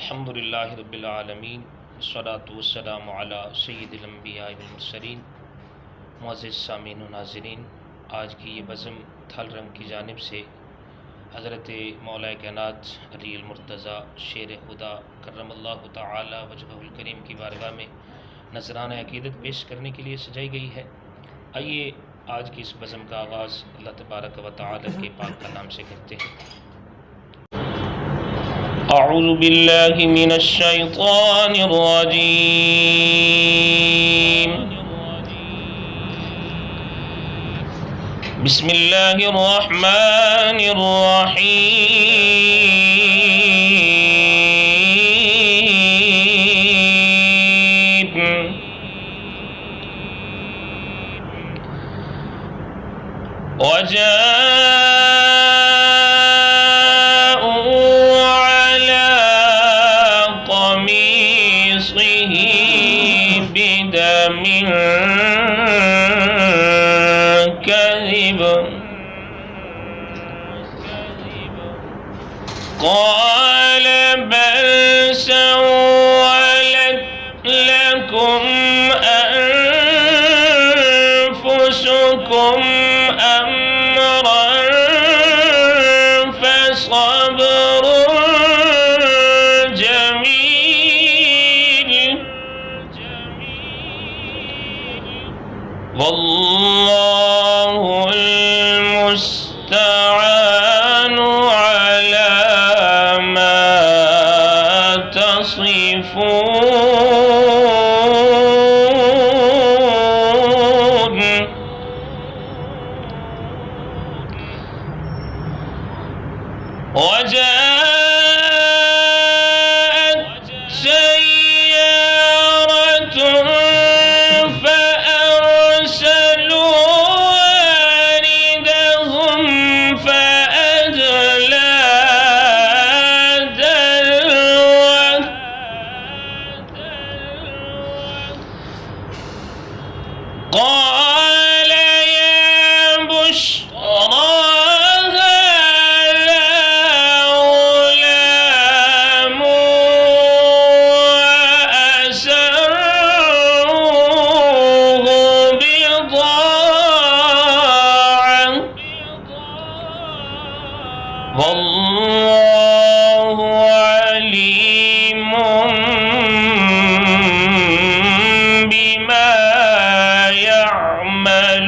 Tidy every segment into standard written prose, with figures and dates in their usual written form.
الحمد للہ رب العالمین والصلاة والسلام علی سید الانبیاء والمرسلین۔ معزز سامعین و ناظرین، آج کی یہ بزم تھل رنگ کی جانب سے حضرت مولا کائنات علی المرتضیٰ شیر خدا کرم اللہ تعالی وجہہ الکریم کی بارگاہ میں نذرانہ عقیدت پیش کرنے کے لیے سجائی گئی ہے۔ آئیے آج کی اس بزم کا آغاز اللہ تبارک و تعالی کے پاک کا نام سے کرتے ہیں۔ اعوذ باللہ من الشیطان الرجیم، بسم اللہ الرحمن الرحیم۔ قال بل سولت لكم أنفسكم أمرا فصبر جميل والله المستعان على ما تصفون۔ وجاءت سيارة فأرسلوا واردهم فأدلى دلوه قال يا بشرى والله عليم بما يعملون۔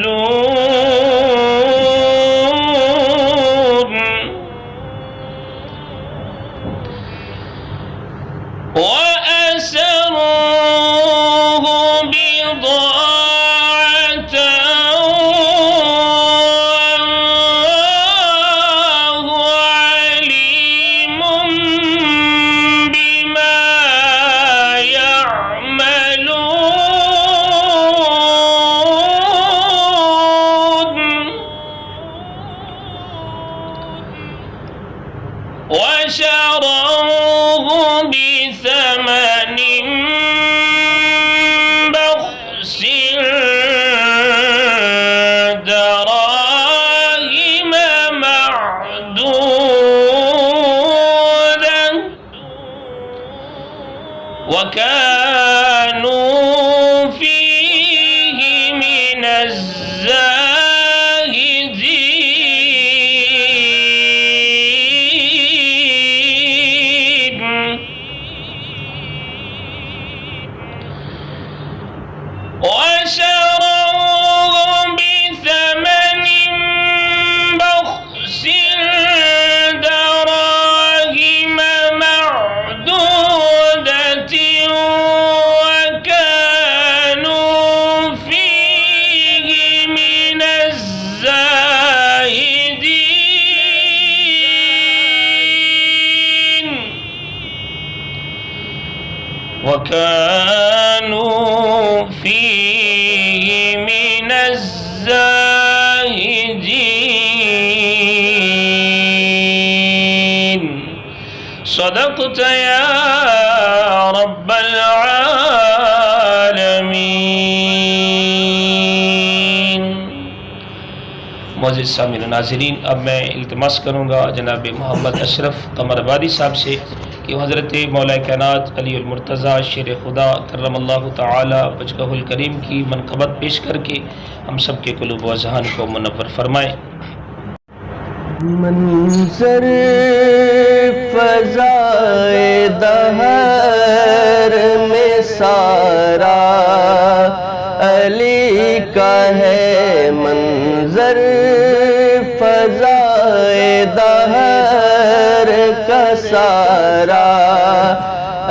وأسروه بضاعة وشروه بثمن بخس دراهم معدودة وكانوا فيه من الزاهدين۔ وشروه بثمن بخس دراهم معدودة وكانوا فيه من الزاهدين وكانوا فيه من الزاهدين۔ صدقت يا رب العالمين۔ معزز سامعین و ناظرین، اب میں التماس کروں گا جناب محمد اشرف قمر آبادی صاحب سے کہ حضرت مولا کائنات علی المرتضیٰ شیر خدا کرم اللہ تعالی وجہہ الکریم کی منقبت پیش کر کے ہم سب کے قلوب و اذہان کو منور فرمائے۔ منظر فضائے دہر میں سارا علی کا ہے، منظر فضائے دہر کا سارا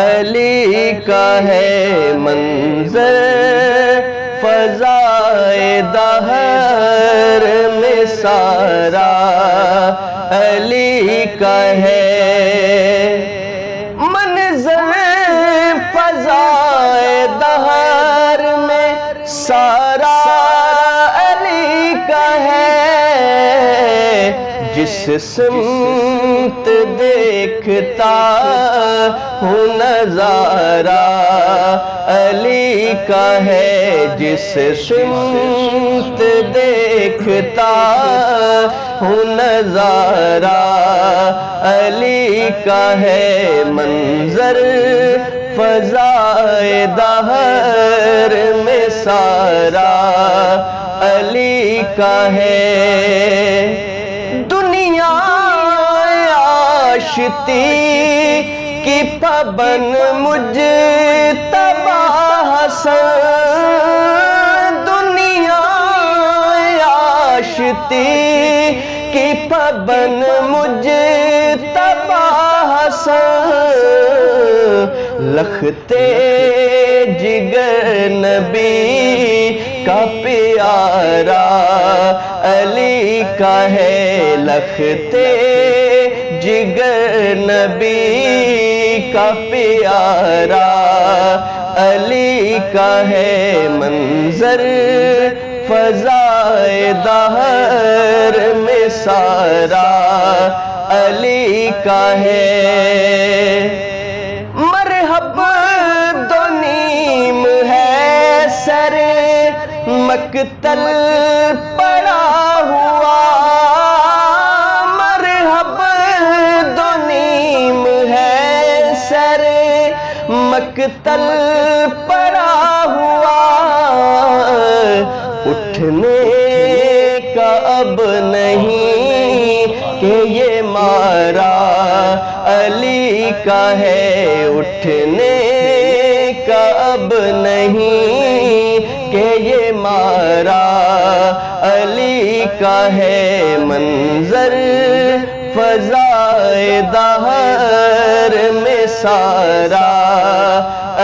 علی کا ہے، منظر فضائے دہر میں سارا علی کا ہے، منظر فضائے دہر میں سارا علی کا ہے، جس سمت دیکھتا ہوں نظارہ علی کا ہے، جس سمت دیکھتا ہوں نظارہ علی کا ہے، منظر فضائے دہر میں سارا علی کا ہے، دنیا آشتی کی پابند مجتبی حسن، دنیا آشتی کی پابند مجتبی حسن، لختے جگر نبی کا پیارا علی کا ہے، لختے جگر نبی کا پیارا علی کا ہے، منظر فضائے دہر میں سارا علی کا ہے، مرحب دو نیم ہے سر مقتل پڑا ہوا، مرحب دو نیم ہے سر مقتل پڑا ہوا، اٹھنے کا اب نہیں کہ یہ مارا علی کا ہے، اٹھنے کا اب نہیں کہ یہ مارا علی کا ہے، منظر فضائے دہر میں سارا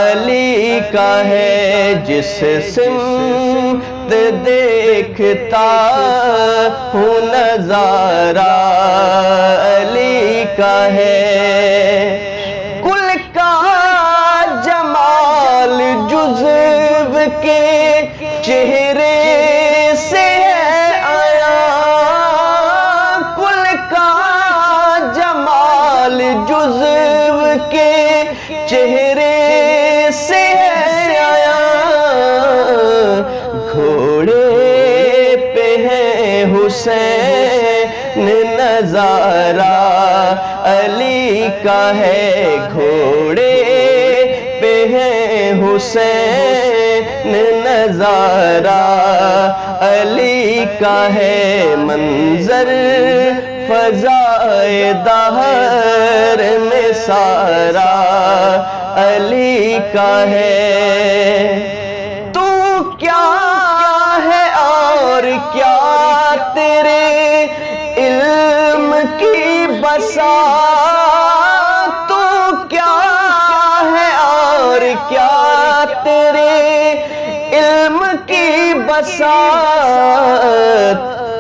علی کا ہے، جس سمت دیکھتا ہوں نظارہ علی کا ہے، کل کا جمال جزو کے چہرے سے آیا، کل کا جمال جزو کے چہرے سے آیا، گھوڑے پہ ہے حسین نظارہ علی کا ہے، گھوڑے پہ ہے حسین نظارہ علی کا ہے، منظر فضائے دہر میں سارا علی کا ہے، تو کیا ہے اور کیا تیرے علم کی بساط، تو کیا ہے اور کیا تیرے علم کی بساط،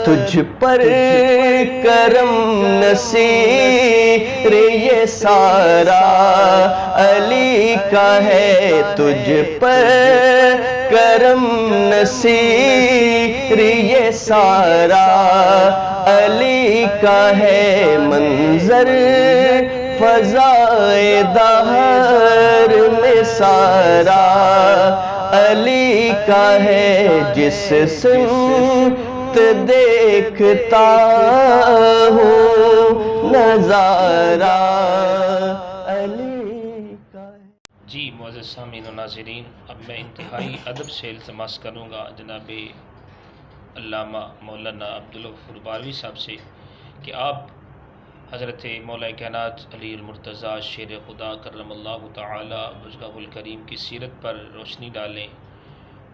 تجھ پر کرم نصیر یہ سارا علی کا ہے، تجھ پر کرم نصیر یہ سارا علی کا ہے، منظر فضائے دہر میں سارا علی کا ہے، جس سمت دیکھتا ہوں نظارہ علی سامعین و ناظرین، اب میں انتہائی ادب سے التماس کروں گا جناب علامہ مولانا عبدالغفور باروی صاحب سے کہ آپ حضرت مولا کائنات علی المرتضیٰ شیر خدا کرم اللہ تعالی وجہہ الکریم کی سیرت پر روشنی ڈالیں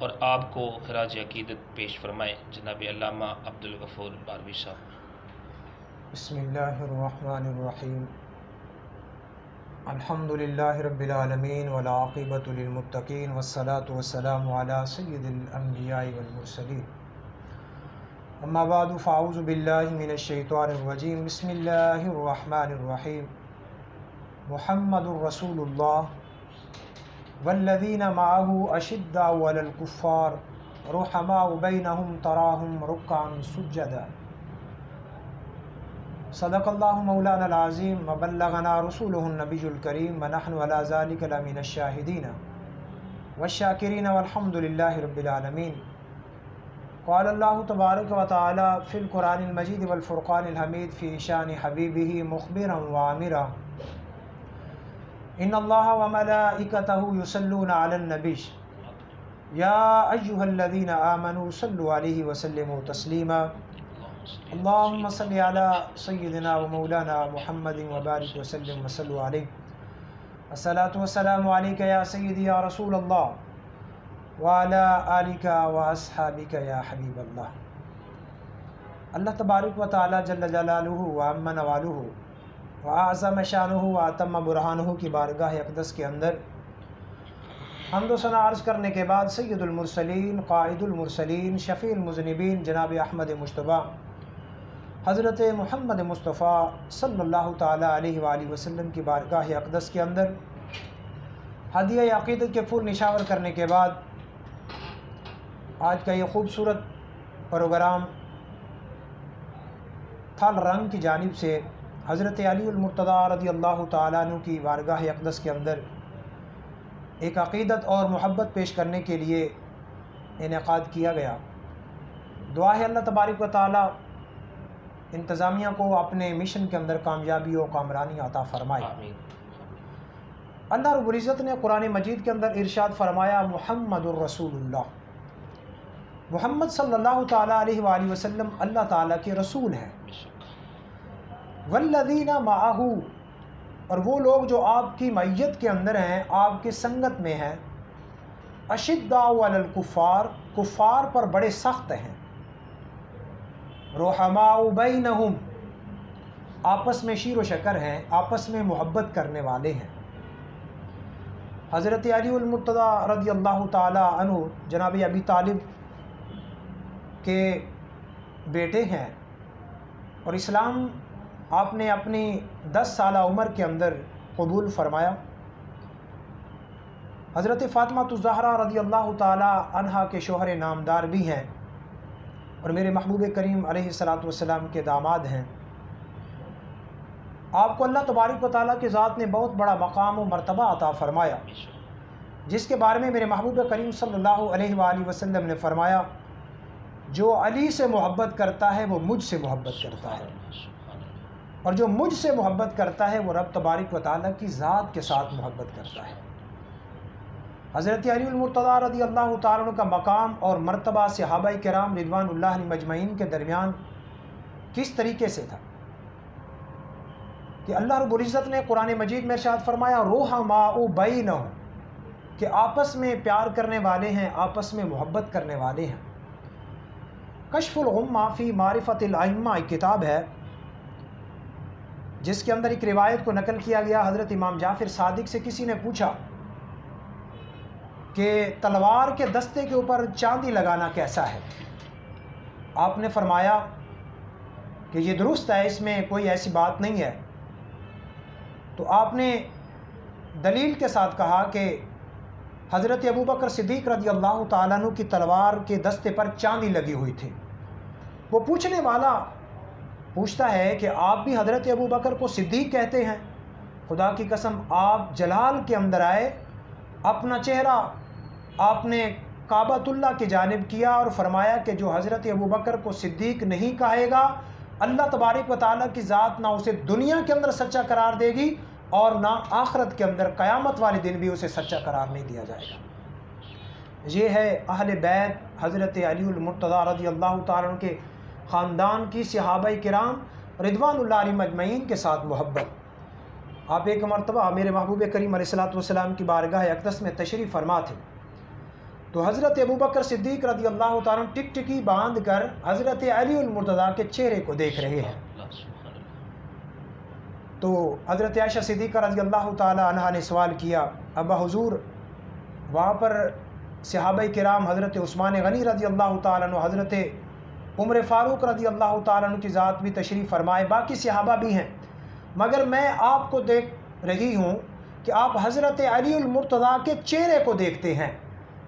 اور آپ کو خراج عقیدت پیش فرمائیں جناب علامہ عبدالغفور باروی صاحب۔ بسم اللہ الرحمن الرحیم، الحمد للہ رب العالمین والعاقبۃ للمتقین والصلاة والسلام علی سید الانبیاء والمرسلین، اما بعد فاعوذ باللہ من الشیطان الرجیم، بسم اللہ الرحمن الرحیم، محمد رسول اللہ والذین معہ اشداء علی الکفار رحماء بینہم تراہم رکعا سجدا، صدق اللہ مولانا العظیم وبلغنا رسولہ النبی الکریم ونحن علی ذلک لمن الشاہدین والشاکرین والحمد للہ رب العالمین۔ قال اللہ تبارک و تعالی فی القرآن المجید والفرقان الحمید فی شان حبیبہ مخبرا وعامرا، ان اللہ وملائکتہ یصلون علی النبی یا ایہا الذین آمنوا صلوا علیہ وسلموا تسلیما، اللہم صلی علی سیدنا و مولانا محمد وبارک وسلم وصلوا علیہ، الصلاۃ والسلام علیک یا سیدی یا رسول اللہ وعلی آلک و اصحابک یا حبیب اللہ۔ اللہ تبارک و تعالی جل جلالہ و عم نوالہ و اعظم شانہ و اتم برہانہ کی بارگاہ اقدس کے اندر حمد و ثنا عرض کرنے کے بعد سید المرسلین قائد المرسلین شفیع المذنبین جناب احمد مجتبیٰ حضرت محمد مصطفیٰ صلی اللہ تعالیٰ علیہ وآلہ وسلم کی بارگاہ اقدس کے اندر ہدیہ عقیدت کے پھول نشاور کرنے کے بعد آج کا یہ خوبصورت پروگرام تھال رنگ کی جانب سے حضرت علی المرتضیٰ رضی اللہ تعالیٰ عنہ کی بارگاہ اقدس کے اندر ایک عقیدت اور محبت پیش کرنے کے لیے انعقاد کیا گیا۔ دعا ہے اللہ تبارک و تعالیٰ انتظامیہ کو اپنے مشن کے اندر کامیابی و کامرانی عطا فرمائے۔ آمین۔ اللہ رب العزت نے قرآن مجید کے اندر ارشاد فرمایا، محمد الرسول اللہ، محمد صلی اللہ تعالیٰ علیہ وآلہ وسلم اللہ تعالیٰ کے رسول ہیں۔ والذین معہ، اور وہ لوگ جو آپ کی معیت کے اندر ہیں، آپ کے سنگت میں ہیں، اشداء علی الکفار، کفار پر بڑے سخت ہیں، رحماء بینہم، آپس میں شیر و شکر ہیں، آپس میں محبت کرنے والے ہیں۔ حضرت علی المرتضیٰ رضی اللہ تعالی عنہ جناب ابی طالب کے بیٹے ہیں اور اسلام آپ نے اپنی 10 سالہ عمر کے اندر قبول فرمایا۔ حضرت فاطمہ الزہرا رضی اللہ تعالی عنہا کے شوہر نامدار بھی ہیں اور میرے محبوب کریم علیہ الصلاۃ والسلام کے داماد ہیں۔ آپ کو اللہ تبارک و تعالیٰ کی ذات نے بہت بڑا مقام و مرتبہ عطا فرمایا، جس کے بارے میں میرے محبوب کریم صلی اللہ علیہ وآلہ وسلم نے فرمایا، جو علی سے محبت کرتا ہے وہ مجھ سے محبت کرتا ہے، اور جو مجھ سے محبت کرتا ہے وہ رب تبارک و تعالیٰ کی ذات کے ساتھ محبت کرتا ہے۔ حضرت علی المرتضیٰ رضی اللہ تعالیٰ عنہ کا مقام اور مرتبہ صحابہ کرام رضوان اللہ علیہم اجمعین کے درمیان کس طریقے سے تھا کہ اللہ رب العزت نے قرآن مجید میں ارشاد فرمایا، رحماء بینہم، کہ آپس میں پیار کرنے والے ہیں، آپس میں محبت کرنے والے ہیں۔ کشف الغمہ فی معرفت الائمہ ایک کتاب ہے جس کے اندر ایک روایت کو نقل کیا گیا، حضرت امام جعفر صادق سے کسی نے پوچھا کہ تلوار کے دستے کے اوپر چاندی لگانا کیسا ہے؟ آپ نے فرمایا کہ یہ درست ہے، اس میں کوئی ایسی بات نہیں ہے۔ تو آپ نے دلیل کے ساتھ کہا کہ حضرت ابوبکر صدیق رضی اللہ تعالیٰ عنہ کی تلوار کے دستے پر چاندی لگی ہوئی تھی۔ وہ پوچھنے والا پوچھتا ہے کہ آپ بھی حضرت ابوبکر کو صدیق کہتے ہیں؟ خدا کی قسم، آپ جلال کے اندر آئے، اپنا چہرہ آپ نے کعبۃ اللہ کی جانب کیا اور فرمایا کہ جو حضرت ابوبکر کو صدیق نہیں کہے گا، اللہ تبارک و تعالیٰ کی ذات نہ اسے دنیا کے اندر سچا قرار دے گی اور نہ آخرت کے اندر قیامت والے دن بھی اسے سچا قرار نہیں دیا جائے گا۔ یہ ہے اہل بیت حضرت علی المرتضیٰ رضی اللہ تعالیٰ عنہ کے خاندان کی صحابہ کرام رضوان اللہ علیہم اجمعین کے ساتھ محبت۔ آپ ایک مرتبہ میرے محبوب کریم علیہ الصلوۃ والسلام کی بارگاہ اقدس میں تشریف فرما تھے، تو حضرت ابوبکر صدیق رضی اللہ تعالیٰ عنہ ٹکٹکی باندھ کر حضرت علی المرتضیٰ کے چہرے کو دیکھ رہے ہیں۔ تو حضرت عائشہ صدیقہ رضی اللہ تعالیٰ عنہا نے سوال کیا، ابا حضور وہاں پر صحابہ کرام حضرت عثمان غنی رضی اللہ تعالیٰ عنہ، حضرت عمر فاروق رضی اللہ تعالیٰ عنہ کی ذات بھی تشریف فرمائے، باقی صحابہ بھی ہیں، مگر میں آپ کو دیکھ رہی ہوں کہ آپ حضرت علی المرتضیٰ کے چہرے کو دیکھتے ہیں۔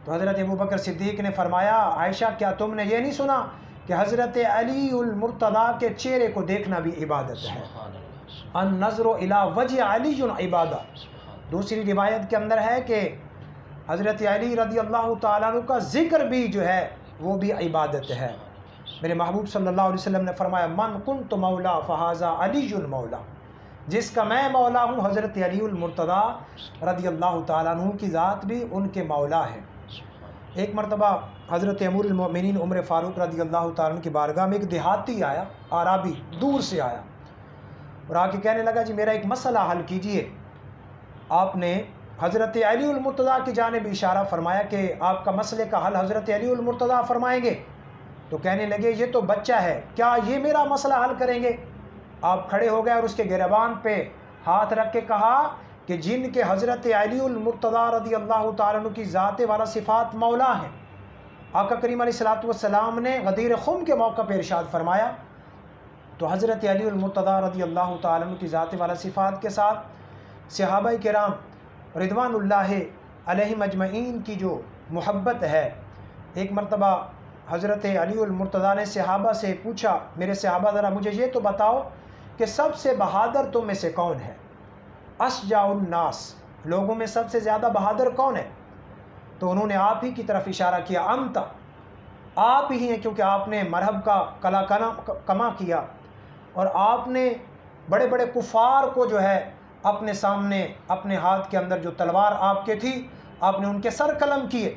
تو حضرت ابوبکر صدیق نے فرمایا، عائشہ کیا تم نے یہ نہیں سنا کہ حضرت علی المرتضیٰ کے چہرے کو دیکھنا بھی عبادت ہے؟ النظر الی وجہ علی عبادہ۔ دوسری روایت کے اندر ہے کہ حضرت علی رضی اللہ تعالیٰ عنہ کا ذکر بھی جو ہے وہ بھی عبادت ہے۔ میرے محبوب صلی اللہ علیہ وسلم نے فرمایا، من کنت مولا فہذا علی المولا، جس کا میں مولا ہوں حضرت علی المرتضیٰ رضی اللہ تعالیٰ عنہ کی ذات بھی ان کے مولا ہے۔ ایک مرتبہ حضرت امیر المؤمنین عمر فاروق رضی اللہ تعالیٰ عنہ کی بارگاہ میں ایک دیہاتی آیا، عربی دور سے آیا، اور آ کے کہنے لگا، جی میرا ایک مسئلہ حل کیجئے۔ آپ نے حضرت علی المرتضیٰ کی جانب اشارہ فرمایا کہ آپ کا مسئلے کا حل حضرت علی المرتضیٰ فرمائیں گے۔ تو کہنے لگے، یہ تو بچہ ہے، کیا یہ میرا مسئلہ حل کریں گے؟ آپ کھڑے ہو گئے اور اس کے گریبان پہ ہاتھ رکھ کے کہا کہ جن کے حضرت علی المرتضیٰ رضی اللہ تعالیٰ عنہ کی ذات والا صفات مولا ہیں، آقا کریم علیہ الصلوۃ والسلام نے غدیر خم کے موقع پہ ارشاد فرمایا، تو حضرت علی المرتضیٰ رضی اللہ تعالیٰ عنہ کی ذات والا صفات کے ساتھ صحابہ کرام رضوان اللہ علیہم اجمعین کی جو محبت ہے۔ ایک مرتبہ حضرت علی المرتضیٰ نے صحابہ سے پوچھا، میرے صحابہ ذرا مجھے یہ تو بتاؤ کہ سب سے بہادر تم میں سے کون ہے؟ اشجاع الناس، لوگوں میں سب سے زیادہ بہادر کون ہے؟ تو انہوں نے آپ ہی کی طرف اشارہ کیا، انت، آپ ہی ہیں، کیونکہ آپ نے مرحب کا کلا کما کیا اور آپ نے بڑے بڑے کفار کو جو ہے اپنے سامنے، اپنے ہاتھ کے اندر جو تلوار آپ کے تھی، آپ نے ان کے سر قلم کیے۔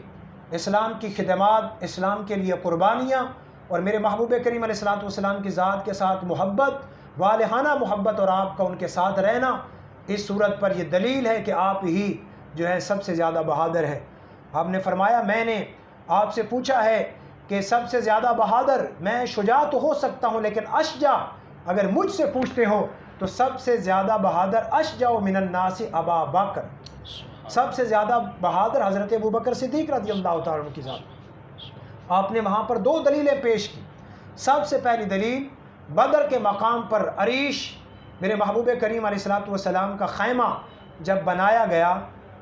اسلام کی خدمات، اسلام کے لیے قربانیاں، اور میرے محبوب کریم علیہ الصلوۃ والسلام کی ذات کے ساتھ محبت، والہانہ محبت، اور آپ کا ان کے ساتھ رہنا، اس صورت پر یہ دلیل ہے کہ آپ ہی جو ہے سب سے زیادہ بہادر ہیں۔ آپ نے فرمایا، میں نے آپ سے پوچھا ہے کہ سب سے زیادہ بہادر، میں شجاع تو ہو سکتا ہوں لیکن اشجاع اگر مجھ سے پوچھتے ہو تو سب سے زیادہ بہادر اشجاع من الناس ابا بکر، سب سے زیادہ بہادر حضرت ابوبکر صدیق رضی اللہ تعالیٰ عنہ کی ذات۔ آپ نے وہاں پر دو دلیلیں پیش کی۔ سب سے پہلی دلیل، بدر کے مقام پر عریش، میرے محبوب کریم علیہ الصلوۃ والسلام کا خیمہ جب بنایا گیا،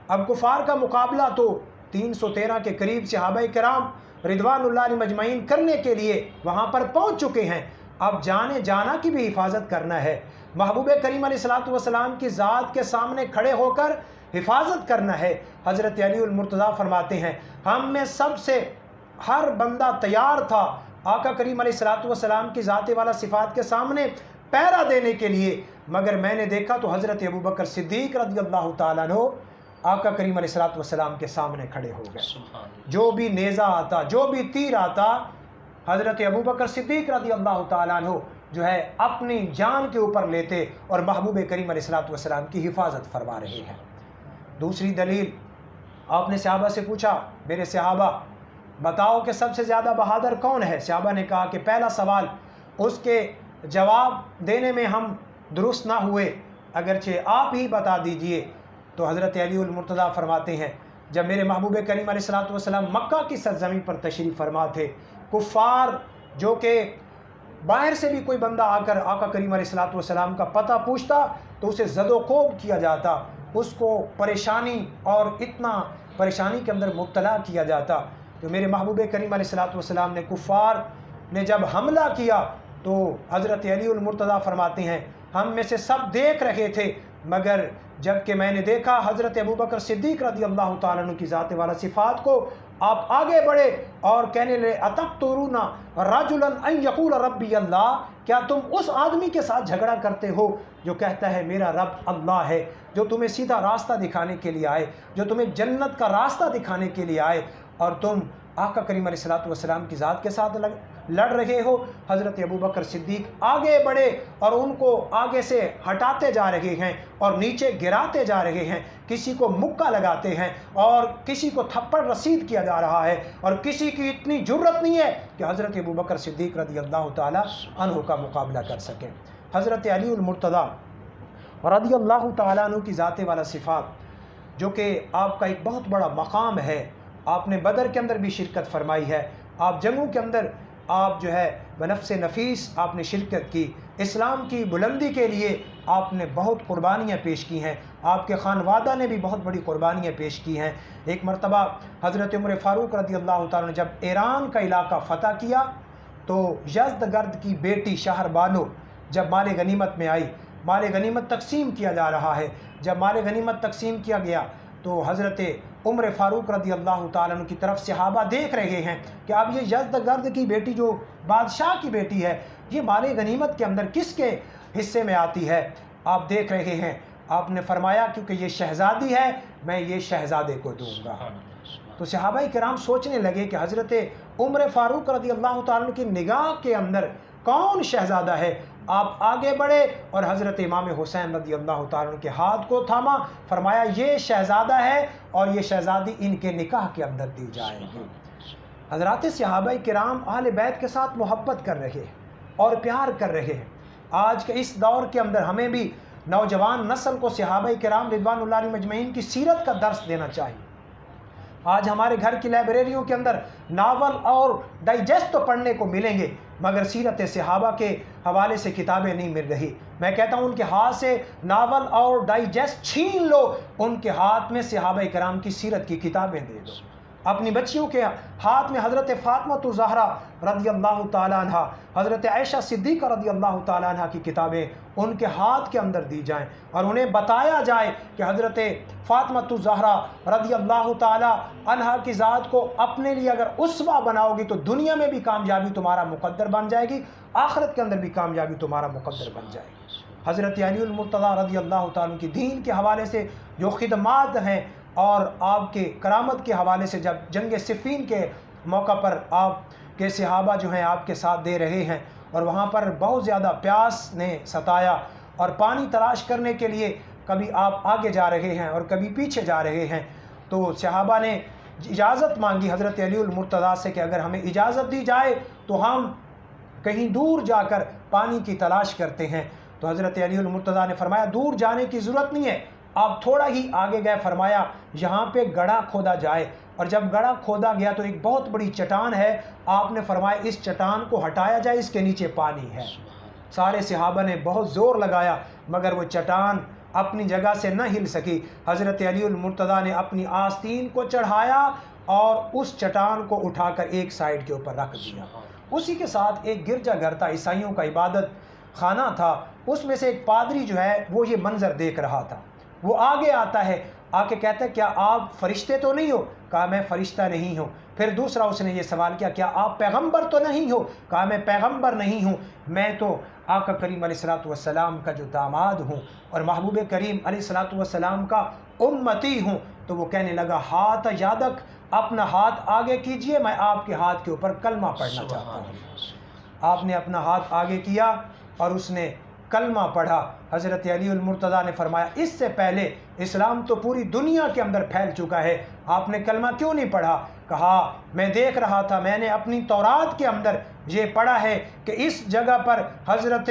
اب کفار کا مقابلہ تو 313 کے قریب صحابہ کرام رضوان اللہ علیہم اجمعین کرنے کے لیے وہاں پر پہنچ چکے ہیں، اب جانے جانا کی بھی حفاظت کرنا ہے، محبوب کریم علیہ الصلوۃ والسلام کی ذات کے سامنے کھڑے ہو کر حفاظت کرنا ہے۔ حضرت علی المرتضیٰ فرماتے ہیں، ہم میں سب سے ہر بندہ تیار تھا آقا کریم علیہ الصلوۃ والسلام کی ذات والا صفات کے سامنے پہرا دینے کے لیے، مگر میں نے دیکھا تو حضرت ابوبکر صدیق رضی اللہ تعالیٰ عنہ آقا کریم علیہ الصلوۃ والسلام کے سامنے کھڑے ہو گئے۔ جو بھی نیزہ آتا، جو بھی تیر آتا، حضرت ابوبکر صدیق رضی اللہ تعالیٰ عنہ جو ہے اپنی جان کے اوپر لیتے اور محبوب کریم علیہ الصلوۃ والسلام کی حفاظت فرما رہے ہیں۔ دوسری دلیل، آپ نے صحابہ سے پوچھا، میرے صحابہ بتاؤ کہ سب سے زیادہ بہادر کون ہے؟ صحابہ نے کہا کہ پہلا سوال، اس کے جواب دینے میں ہم درست نہ ہوئے، اگرچہ آپ ہی بتا دیجئے۔ تو حضرت علی المرتضیٰ فرماتے ہیں، جب میرے محبوب کریم علیہ الصلوۃ والسلام مکہ کی سرزمین پر تشریف فرما تھے، کفار جو کہ باہر سے بھی کوئی بندہ آ کر آقا کریم علیہ الصلوۃ والسلام کا پتہ پوچھتا تو اسے زد و کوب کیا جاتا، اس کو پریشانی اور اتنا پریشانی کے اندر مبتلا کیا جاتا۔ تو میرے محبوب کریم علیہ الصلوۃ والسلام نے کفار نے جب حملہ کیا تو حضرت علی المرتضیٰ فرماتے ہیں، ہم میں سے سب دیکھ رہے تھے، مگر جب کہ میں نے دیکھا حضرت ابوبکر صدیق رضی اللہ تعالیٰ عنہ کی ذات والا صفات کو، آپ آگے بڑھے اور کہنے لگے اتقتلون رجلا ان یقول ربی اللہ، کیا تم اس آدمی کے ساتھ جھگڑا کرتے ہو جو کہتا ہے میرا رب اللہ ہے، جو تمہیں سیدھا راستہ دکھانے کے لیے آئے، جو تمہیں جنت کا راستہ دکھانے کے لیے آئے، اور تم آقا کریم علیہ السلام کی ذات کے ساتھ لڑ رہے ہو؟ حضرت ابوبکر صدیق آگے بڑھے اور ان کو آگے سے ہٹاتے جا رہے ہیں اور نیچے گراتے جا رہے ہیں، کسی کو مکہ لگاتے ہیں اور کسی کو تھپڑ رسید کیا جا رہا ہے، اور کسی کی اتنی جرت نہیں ہے کہ حضرت ابوبکر صدیق رضی اللہ تعالی عنہ کا مقابلہ کر سکیں۔ حضرت علی المرتضیٰ رضی اللہ تعالیٰ عنہ کی ذات والا صفات، جو کہ آپ کا ایک بہت بڑا مقام ہے، آپ نے بدر کے اندر بھی شرکت فرمائی ہے، آپ جنگوں کے اندر آپ جو ہے بنفس نفیس آپ نے شرکت کی، اسلام کی بلندی کے لیے آپ نے بہت قربانیاں پیش کی ہیں، آپ کے خانوادہ نے بھی بہت بڑی قربانیاں پیش کی ہیں۔ ایک مرتبہ حضرت عمر فاروق رضی اللہ تعالیٰ نے جب ایران کا علاقہ فتح کیا تو یزدگرد کی بیٹی شہر بانو جب مال غنیمت میں آئی، مال غنیمت تقسیم کیا جا رہا ہے، جب مال غنیمت تقسیم کیا گیا تو حضرت عمر فاروق رضی اللہ تعالیٰ عنہ کی طرف صحابہ دیکھ رہے ہیں کہ اب یہ یزدگرد کی بیٹی جو بادشاہ کی بیٹی ہے، یہ مال غنیمت کے اندر کس کے حصے میں آتی ہے؟ آپ دیکھ رہے ہیں، آپ نے فرمایا کیونکہ یہ شہزادی ہے میں یہ شہزادے کو دوں گا۔ تو صحابہ کرام سوچنے لگے کہ حضرت عمر فاروق رضی اللہ تعالیٰ عنہ کی نگاہ کے اندر کون شہزادہ ہے؟ آپ آگے بڑھے اور حضرت امام حسین رضی اللہ تعالیٰ عنہ کے ہاتھ کو تھاما، فرمایا یہ شہزادہ ہے اور یہ شہزادی ان کے نکاح کے اندر دی جائے گی۔ حضرات صحابہ کرام اہل بیت کے ساتھ محبت کر رہے ہیں اور پیار کر رہے ہیں۔ آج کے اس دور کے اندر ہمیں بھی نوجوان نسل کو صحابہ کرام رضوان اللہ علیہم اجمعین کی سیرت کا درس دینا چاہیے۔ آج ہمارے گھر کی لائبریریوں کے اندر ناول اور ڈائجسٹ تو پڑھنے کو ملیں گے، مگر سیرت صحابہ کے حوالے سے کتابیں نہیں مل رہی۔ میں کہتا ہوں ان کے ہاتھ سے ناول اور ڈائجسٹ چھین لو، ان کے ہاتھ میں صحابہ کرام کی سیرت کی کتابیں دے دو۔ اپنی بچیوں کے ہاتھ میں حضرت فاطمہ الزہرا رضی اللہ تعالیٰ عنہ، حضرت عائشہ صدیقہ رضی اللہ تعالیٰ عنہ کی کتابیں ان کے ہاتھ کے اندر دی جائیں اور انہیں بتایا جائے کہ حضرت فاطمہ الزہرا رضی اللہ تعالیٰ عنہ کی ذات کو اپنے لیے اگر اسوہ بناؤ گی تو دنیا میں بھی کامیابی تمہارا مقدر بن جائے گی، آخرت کے اندر بھی کامیابی تمہارا مقدر بن جائے گی۔ حضرت علی المرتضیٰ رضی اللہ تعالیٰ کی دین کے حوالے سے جو خدمات ہیں اور آپ کے کرامت کے حوالے سے، جب جنگ صفین کے موقع پر آپ کے صحابہ جو ہیں آپ کے ساتھ دے رہے ہیں اور وہاں پر بہت زیادہ پیاس نے ستایا اور پانی تلاش کرنے کے لیے کبھی آپ آگے جا رہے ہیں اور کبھی پیچھے جا رہے ہیں، تو صحابہ نے اجازت مانگی حضرت علی المرتضیٰ سے کہ اگر ہمیں اجازت دی جائے تو ہم کہیں دور جا کر پانی کی تلاش کرتے ہیں۔ تو حضرت علی المرتضیٰ نے فرمایا دور جانے کی ضرورت نہیں ہے، آپ تھوڑا ہی آگے گئے، فرمایا یہاں پہ گڑھا کھودا جائے، اور جب گڑھا کھودا گیا تو ایک بہت بڑی چٹان ہے، آپ نے فرمایا اس چٹان کو ہٹایا جائے، اس کے نیچے پانی ہے۔ سارے صحابہ نے بہت زور لگایا مگر وہ چٹان اپنی جگہ سے نہ ہل سکی۔ حضرت علی المرتضیٰ نے اپنی آستین کو چڑھایا اور اس چٹان کو اٹھا کر ایک سائیڈ کے اوپر رکھ دیا۔ اسی کے ساتھ ایک گرجا گھر تھا، عیسائیوں کا عبادت خانہ تھا، اس میں سے ایک پادری جو ہے وہ یہ منظر دیکھ رہا تھا، وہ آگے آتا ہے، آ کے کہتا ہے کیا آپ فرشتے تو نہیں ہو؟ کہا میں فرشتہ نہیں ہوں۔ پھر دوسرا اس نے یہ سوال کیا کیا آپ پیغمبر تو نہیں ہو؟ کہا میں پیغمبر نہیں ہوں، میں تو آقا کریم علیہ السلام کا جو داماد ہوں اور محبوب کریم علیہ السلام کا امتی ہوں۔ تو وہ کہنے لگا ہاتھ یادک، اپنا ہاتھ آگے کیجئے، میں آپ کے ہاتھ کے اوپر کلمہ پڑھنا چاہتا ہوں۔ آپ نے اپنا ہاتھ آگے کیا اور اس نے کلمہ پڑھا۔ حضرت علی المرتضیٰ نے فرمایا اس سے پہلے اسلام تو پوری دنیا کے اندر پھیل چکا ہے، آپ نے کلمہ کیوں نہیں پڑھا؟ کہا میں دیکھ رہا تھا، میں نے اپنی تورات کے اندر یہ پڑھا ہے کہ اس جگہ پر حضرت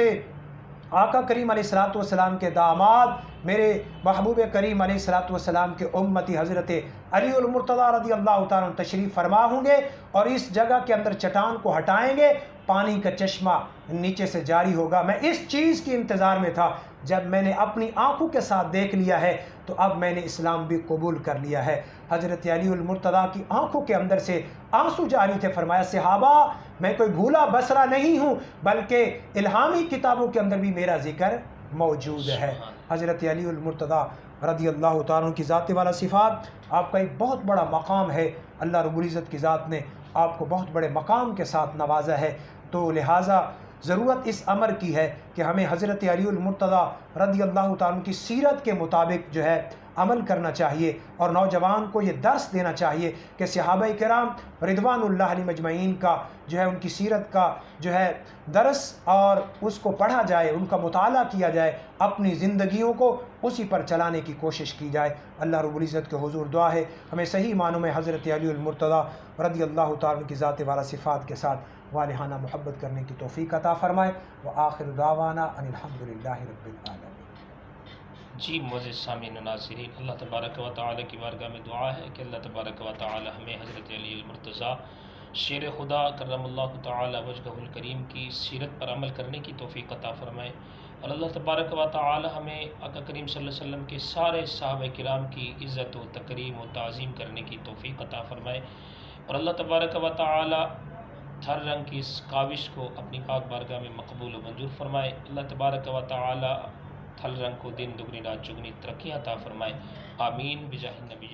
آقا کریم علیہ السلام کے داماد میرے محبوب کریم علیہ السلام کے امتی حضرت علی المرتضیٰ رضی اللہ تعالیٰ تشریف فرما ہوں گے اور اس جگہ کے اندر چٹان کو ہٹائیں گے، پانی کا چشمہ نیچے سے جاری ہوگا۔ میں اس چیز کی انتظار میں تھا، جب میں نے اپنی آنکھوں کے ساتھ دیکھ لیا ہے تو اب میں نے اسلام بھی قبول کر لیا ہے۔ حضرت علی المرتضیٰ کی آنکھوں کے اندر سے آنسو جاری تھے، فرمایا صحابہ میں کوئی بھولا بسرا نہیں ہوں، بلکہ الہامی کتابوں کے اندر بھی میرا ذکر موجود ہے۔ حضرت علی المرتضیٰ رضی اللہ تعالیٰ عنہ کی ذات والا صفات آپ کا ایک بہت بڑا مقام ہے، اللہ رب العزت کی ذات نے آپ کو بہت بڑے مقام کے ساتھ نوازا ہے، تو لہٰذا ضرورت اس امر کی ہے کہ ہمیں حضرت علی المرتضیٰ رضی اللہ تعالیٰ عنہ کی سیرت کے مطابق جو ہے عمل کرنا چاہیے، اور نوجوان کو یہ درس دینا چاہیے کہ صحابہ کرام رضوان اللہ علیہم اجمعین کا جو ہے ان کی سیرت کا جو ہے درس اور اس کو پڑھا جائے، ان کا مطالعہ کیا جائے، اپنی زندگیوں کو اسی پر چلانے کی کوشش کی جائے۔ اللہ رب العزت کے حضور دعا ہے ہمیں صحیح معنوں میں حضرت علی المرتضیٰ رضی اللہ تعالیٰ عنہ کی ذات والا صفات کے ساتھ والہانہ محبت کرنے کی توفیق عطا فرمائے۔ وآخر دعوانا ان الحمدللہ رب العالمین۔ جی معزز سامعین و ناظرین، اللہ تبارک و تعالی کی بارگاہ میں دعا ہے کہ اللہ تبارک و تعالی ہمیں حضرت علی المرتضیٰ شیر خدا کرم اللہ تعالی وجہہ الکریم کی سیرت پر عمل کرنے کی توفیق عطا فرمائے، اور اللہ تبارک و تعالی ہمیں آقا کریم صلی اللہ علیہ وسلم کے سارے صحابہ کرام کی عزت و تکریم و تعظیم کرنے کی توفیق عطا فرمائے، اور اللہ تبارک و تعالی ہر رنگ کی اس کاوش کو اپنی پاک بارگاہ میں مقبول و منظور فرمائے۔ اللہ تبارک و تعالی ہر رنگ کو دن دگنی رات چگنی ترقی عطا فرمائے، آمین بجاہ النبی